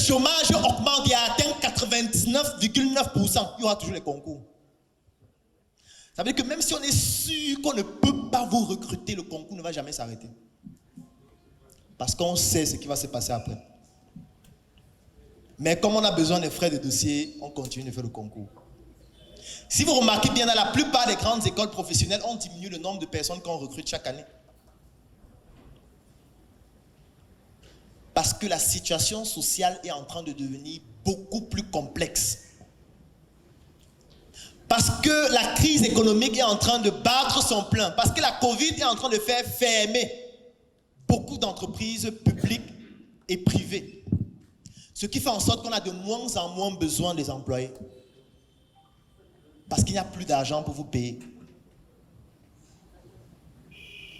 chômage augmente et atteint 99,9%, il y aura toujours les concours. Ça veut dire que même si on est sûr qu'on ne peut pas vous recruter, le concours ne va jamais s'arrêter. Parce qu'on sait ce qui va se passer après. Mais comme on a besoin des frais de dossier, on continue de faire le concours. Si vous remarquez bien, dans la plupart des grandes écoles professionnelles, on diminue le nombre de personnes qu'on recrute chaque année. Parce que la situation sociale est en train de devenir beaucoup plus complexe. Parce que la crise économique est en train de battre son plein. Parce que la Covid est en train de faire fermer beaucoup d'entreprises publiques et privées. Ce qui fait en sorte qu'on a de moins en moins besoin des employés. Parce qu'il n'y a plus d'argent pour vous payer.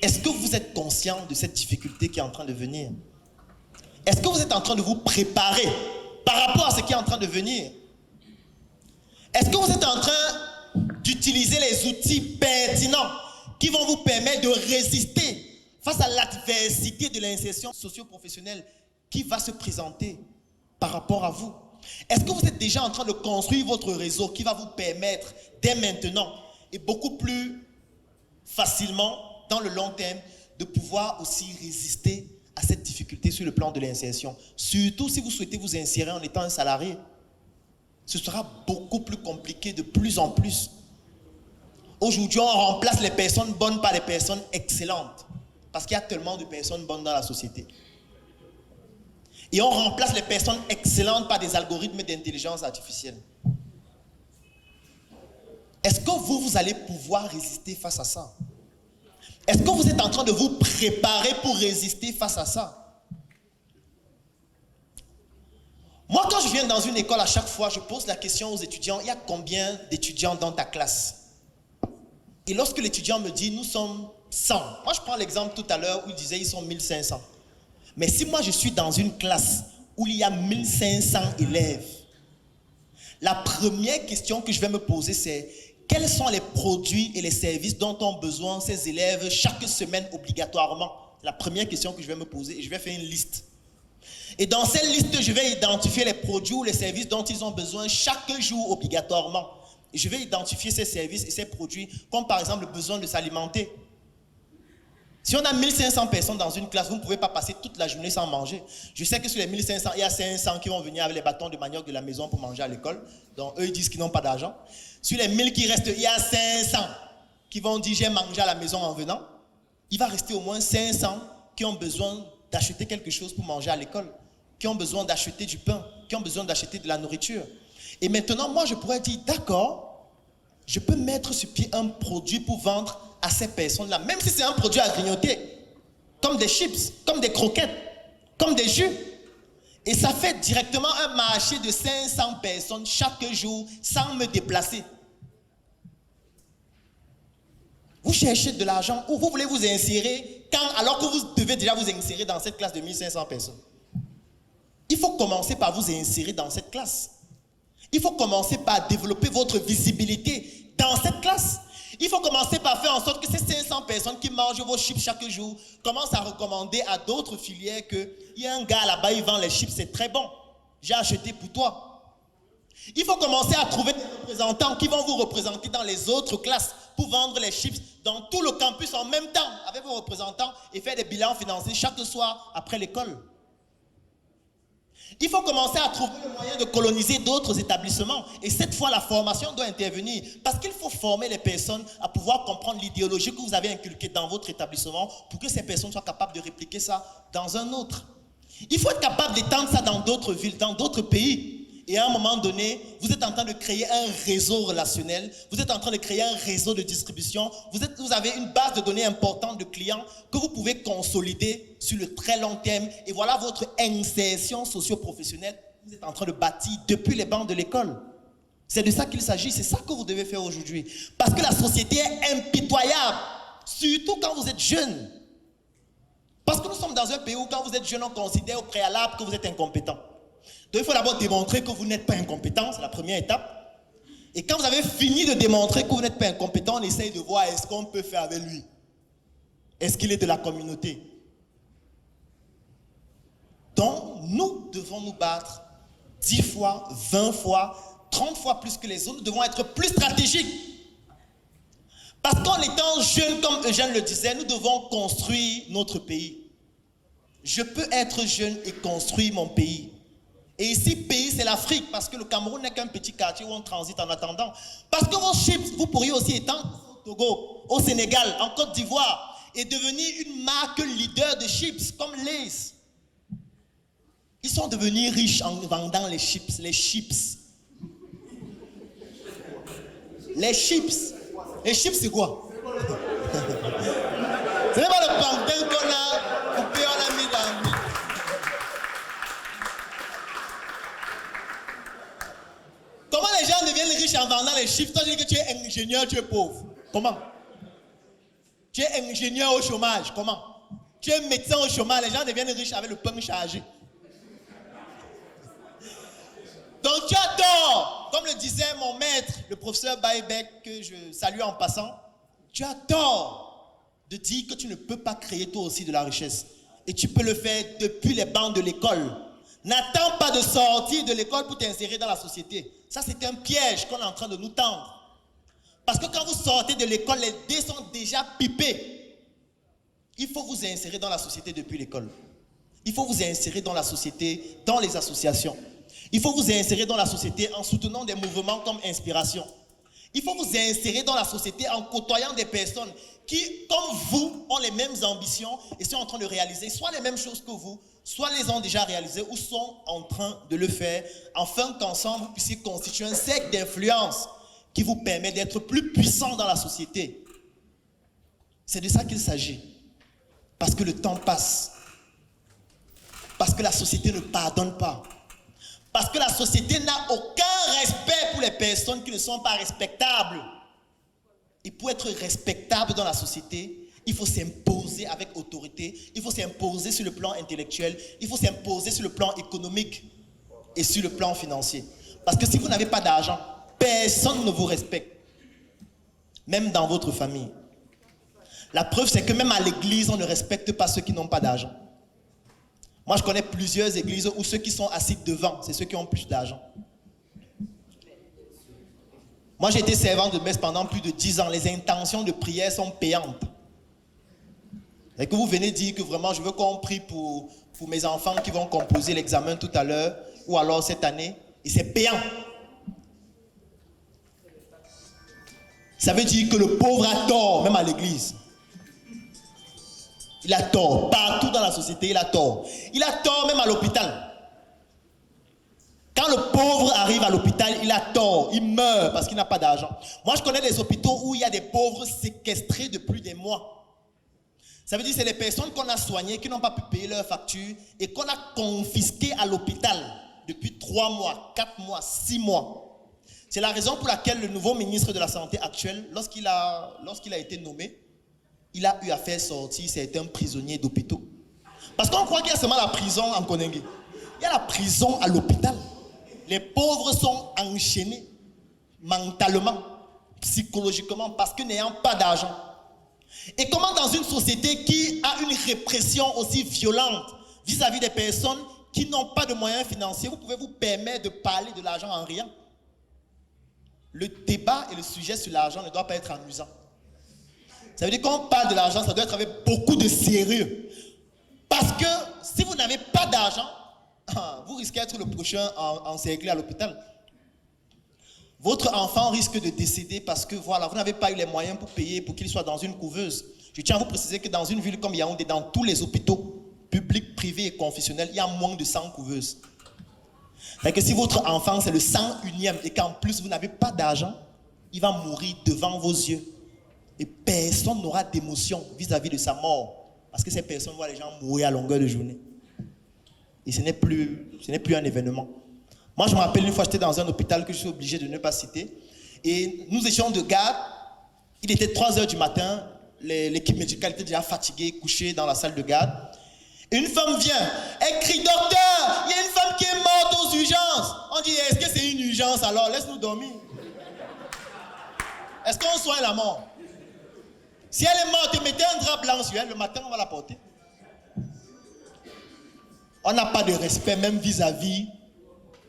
Est-ce que vous êtes conscient de cette difficulté qui est en train de venir? Est-ce que vous êtes en train de vous préparer par rapport à ce qui est en train de venir? Est-ce que vous êtes en train d'utiliser les outils pertinents qui vont vous permettre de résister face à l'adversité de l'insertion socio-professionnelle qui va se présenter par rapport à vous? Est-ce que vous êtes déjà en train de construire votre réseau qui va vous permettre dès maintenant et beaucoup plus facilement dans le long terme de pouvoir aussi résister à cette difficulté sur le plan de l'insertion? Surtout si vous souhaitez vous insérer en étant un salarié. Ce sera beaucoup plus compliqué de plus en plus. Aujourd'hui, on remplace les personnes bonnes par les personnes excellentes. Parce qu'il y a tellement de personnes bonnes dans la société. Et on remplace les personnes excellentes par des algorithmes d'intelligence artificielle. Est-ce que vous allez pouvoir résister face à ça? Est-ce que vous êtes en train de vous préparer pour résister face à ça? Moi, quand je viens dans une école, à chaque fois, je pose la question aux étudiants, il y a combien d'étudiants dans ta classe? Et lorsque l'étudiant me dit, nous sommes 100. Moi, je prends l'exemple tout à l'heure où il disait, ils sont 1500. Mais si moi, je suis dans une classe où il y a 1500 élèves, la première question que je vais me poser, c'est quels sont les produits et les services dont ont besoin ces élèves chaque semaine obligatoirement? La première question que je vais me poser, et je vais faire une liste. Et dans cette liste, je vais identifier les produits ou les services dont ils ont besoin chaque jour obligatoirement. Et je vais identifier ces services et ces produits, comme par exemple le besoin de s'alimenter. Si on a 1500 personnes dans une classe, vous ne pouvez pas passer toute la journée sans manger. Je sais que sur les 1500, il y a 500 qui vont venir avec les bâtons de manioc de la maison pour manger à l'école. Donc eux, ils disent qu'ils n'ont pas d'argent. Sur les 1000 qui restent, il y a 500 qui vont dire j'ai mangé à la maison en venant. Il va rester au moins 500 qui ont besoin d'acheter quelque chose pour manger à l'école, qui ont besoin d'acheter du pain, qui ont besoin d'acheter de la nourriture. Et maintenant, moi, je pourrais dire, d'accord, je peux mettre sur pied un produit pour vendre à ces personnes-là, même si c'est un produit à grignoter, comme des chips, comme des croquettes, comme des jus. Et ça fait directement un marché de 500 personnes chaque jour sans me déplacer. Vous cherchez de l'argent ou vous voulez vous insérer alors que vous devez déjà vous insérer dans cette classe de 1500 personnes. Il faut commencer par vous insérer dans cette classe. Il faut commencer par développer votre visibilité dans cette classe. Il faut commencer par faire en sorte que ces 500 personnes qui mangent vos chips chaque jour commencent à recommander à d'autres filières qu'il y a un gars là-bas, il vend les chips, c'est très bon. J'ai acheté pour toi. Il faut commencer à trouver des représentants qui vont vous représenter dans les autres classes pour vendre les chips dans tout le campus en même temps avec vos représentants et faire des bilans financiers chaque soir après l'école. Il faut commencer à trouver le moyen de coloniser d'autres établissements. Et cette fois, la formation doit intervenir. Parce qu'il faut former les personnes à pouvoir comprendre l'idéologie que vous avez inculquée dans votre établissement pour que ces personnes soient capables de répliquer ça dans un autre. Il faut être capable d'étendre ça dans d'autres villes, dans d'autres pays. Et à un moment donné, vous êtes en train de créer un réseau relationnel, vous êtes en train de créer un réseau de distribution, vous avez une base de données importante de clients que vous pouvez consolider sur le très long terme. Et voilà votre insertion socio-professionnelle que vous êtes en train de bâtir depuis les bancs de l'école. C'est de ça qu'il s'agit, c'est ça que vous devez faire aujourd'hui. Parce que la société est impitoyable, surtout quand vous êtes jeune. Parce que nous sommes dans un pays où quand vous êtes jeune, on considère au préalable que vous êtes incompétent. Donc il faut d'abord démontrer que vous n'êtes pas incompétent, c'est la première étape. Et quand vous avez fini de démontrer que vous n'êtes pas incompétent, on essaye de voir est-ce qu'on peut faire avec lui. Est-ce qu'il est de la communauté? Donc nous devons nous battre 10 fois, 20 fois, 30 fois plus que les autres. Nous devons être plus stratégiques. Parce qu'en étant jeunes, comme Eugène le disait, nous devons construire notre pays. Je peux être jeune et construire mon pays. Et ici, pays, c'est l'Afrique, parce que le Cameroun n'est qu'un petit quartier où on transite en attendant. Parce que vos chips, vous pourriez aussi être au Togo, au Sénégal, en Côte d'Ivoire, et devenir une marque leader de chips, comme Lay's. Ils sont devenus riches en vendant les chips. Les chips. Les chips. Les chips, c'est quoi? Ce n'est pas le plantain qu'on a coupé, on a mis dans... Comment les gens deviennent riches en vendant les chips? Toi, tu dis que tu es ingénieur, tu es pauvre. Comment? Tu es ingénieur au chômage. Comment? Tu es médecin au chômage. Les gens deviennent riches avec le pain chargé. Donc tu as tort. Comme le disait mon maître, le professeur Baïbek, que je salue en passant. Tu as tort de dire que tu ne peux pas créer toi aussi de la richesse. Et tu peux le faire depuis les bancs de l'école. N'attends pas de sortir de l'école pour t'insérer dans la société. Ça, c'est un piège qu'on est en train de nous tendre. Parce que quand vous sortez de l'école, les dés sont déjà pipés. Il faut vous insérer dans la société depuis l'école. Il faut vous insérer dans la société, dans les associations. Il faut vous insérer dans la société en soutenant des mouvements comme Inspiration. Il faut vous insérer dans la société en côtoyant des personnes qui, comme vous, ont les mêmes ambitions et sont en train de réaliser soit les mêmes choses que vous, soit les ont déjà réalisées ou sont en train de le faire, afin qu'ensemble vous puissiez constituer un cercle d'influence qui vous permet d'être plus puissant dans la société. C'est de ça qu'il s'agit. Parce que le temps passe. Parce que la société ne pardonne pas. Parce que la société n'a aucun respect pour les personnes qui ne sont pas respectables. Et pour être respectable dans la société, il faut s'imposer avec autorité, il faut s'imposer sur le plan intellectuel, il faut s'imposer sur le plan économique et sur le plan financier. Parce que si vous n'avez pas d'argent, personne ne vous respecte. Même dans votre famille. La preuve, c'est que même à l'église, on ne respecte pas ceux qui n'ont pas d'argent. Moi, je connais plusieurs églises où ceux qui sont assis devant, c'est ceux qui ont plus d'argent. Moi, j'ai été servant de messe pendant plus de 10 ans. Les intentions de prière sont payantes. Et que vous venez dire que vraiment, je veux qu'on prie pour mes enfants qui vont composer l'examen tout à l'heure, ou alors cette année, et c'est payant. Ça veut dire que le pauvre a tort, même à l'église. Il a tort. Partout dans la société, il a tort. Il a tort même à l'hôpital. Quand le pauvre arrive à l'hôpital, il a tort. Il meurt parce qu'il n'a pas d'argent. Moi, je connais des hôpitaux où il y a des pauvres séquestrés depuis des mois. Ça veut dire que c'est des personnes qu'on a soignées, qui n'ont pas pu payer leurs factures et qu'on a confisquées à l'hôpital depuis 3 mois, 4 mois, 6 mois. C'est la raison pour laquelle le nouveau ministre de la Santé actuel, lorsqu'il a été nommé, il a eu à faire sortir certains prisonniers d'hôpitaux. Parce qu'on croit qu'il y a seulement la prison en Konengue. Il y a la prison à l'hôpital. Les pauvres sont enchaînés mentalement, psychologiquement, parce que n'ayant pas d'argent. Et comment dans une société qui a une répression aussi violente vis-à-vis des personnes qui n'ont pas de moyens financiers, vous pouvez vous permettre de parler de l'argent en riant? Le débat et le sujet sur l'argent ne doit pas être amusant. Ça veut dire qu'on parle de l'argent, ça doit être avec beaucoup de sérieux. Parce que si vous n'avez pas d'argent, vous risquez d'être le prochain encerclé à l'hôpital. Votre enfant risque de décéder parce que voilà, vous n'avez pas eu les moyens pour payer pour qu'il soit dans une couveuse. Je tiens à vous préciser que dans une ville comme Yaoundé, dans tous les hôpitaux publics, privés et confessionnels, il y a moins de 100 couveuses. C'est que si votre enfant c'est le 101e et qu'en plus vous n'avez pas d'argent, il va mourir devant vos yeux. Et personne n'aura d'émotion vis-à-vis de sa mort. Parce que ces personnes voient les gens mourir à longueur de journée. Et ce n'est plus un événement. Moi, je me rappelle une fois, j'étais dans un hôpital que je suis obligé de ne pas citer. Et nous étions de garde. Il était 3 heures du matin. L'équipe médicale était déjà fatiguée, couchée dans la salle de garde. Et une femme vient. Elle crie, docteur, il y a une femme qui est morte aux urgences. On dit, est-ce que c'est une urgence alors? Laisse-nous dormir. Est-ce qu'on soigne la mort? Si elle est morte, mettez un drap blanc sur elle, le matin, on va la porter. On n'a pas de respect même vis-à-vis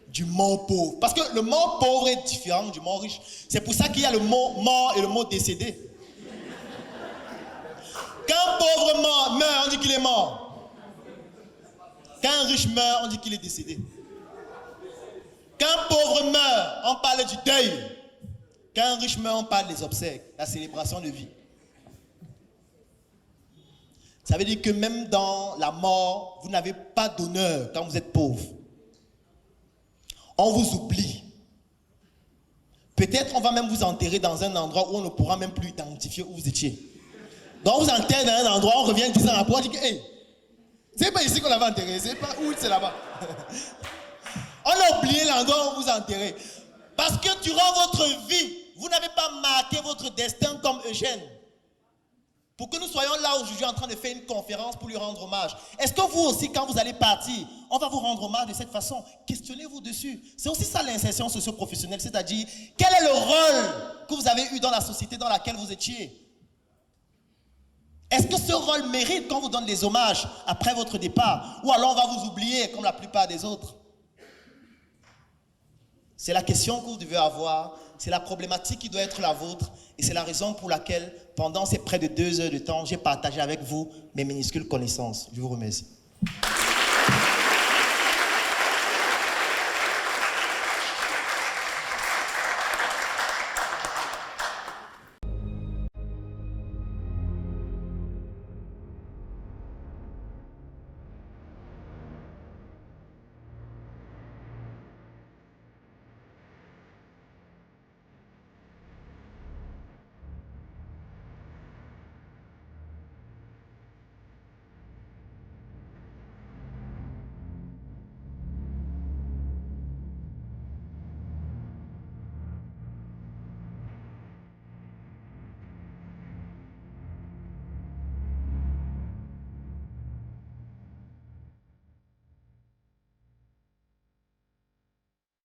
du mort pauvre. Parce que le mort pauvre est différent du mort riche. C'est pour ça qu'il y a le mot mort et le mot décédé. Quand un pauvre meurt, on dit qu'il est mort. Quand un riche meurt, on dit qu'il est décédé. Quand un pauvre meurt, on parle du deuil. Quand un riche meurt, on parle des obsèques, la célébration de vie. Ça veut dire que même dans la mort, vous n'avez pas d'honneur quand vous êtes pauvre. On vous oublie. Peut-être on va même vous enterrer dans un endroit où on ne pourra même plus identifier où vous étiez. Donc on vous enterre dans un endroit, on revient 10 ans après, on dit que hey, c'est pas ici qu'on l'avait enterré, c'est pas où, c'est là-bas. On a oublié l'endroit où on vous a enterré. Parce que durant votre vie, vous n'avez pas marqué votre destin comme Eugène. Pour que nous soyons là aujourd'hui en train de faire une conférence pour lui rendre hommage. Est-ce que vous aussi, quand vous allez partir, on va vous rendre hommage de cette façon? Questionnez-vous dessus. C'est aussi ça l'insertion socio-professionnelle, c'est-à-dire quel est le rôle que vous avez eu dans la société dans laquelle vous étiez? Est-ce que ce rôle mérite qu'on vous donne des hommages après votre départ? Ou alors on va vous oublier comme la plupart des autres? C'est la question que vous devez avoir, c'est la problématique qui doit être la vôtre et c'est la raison pour laquelle, pendant ces près de 2 heures de temps, j'ai partagé avec vous mes minuscules connaissances. Je vous remercie.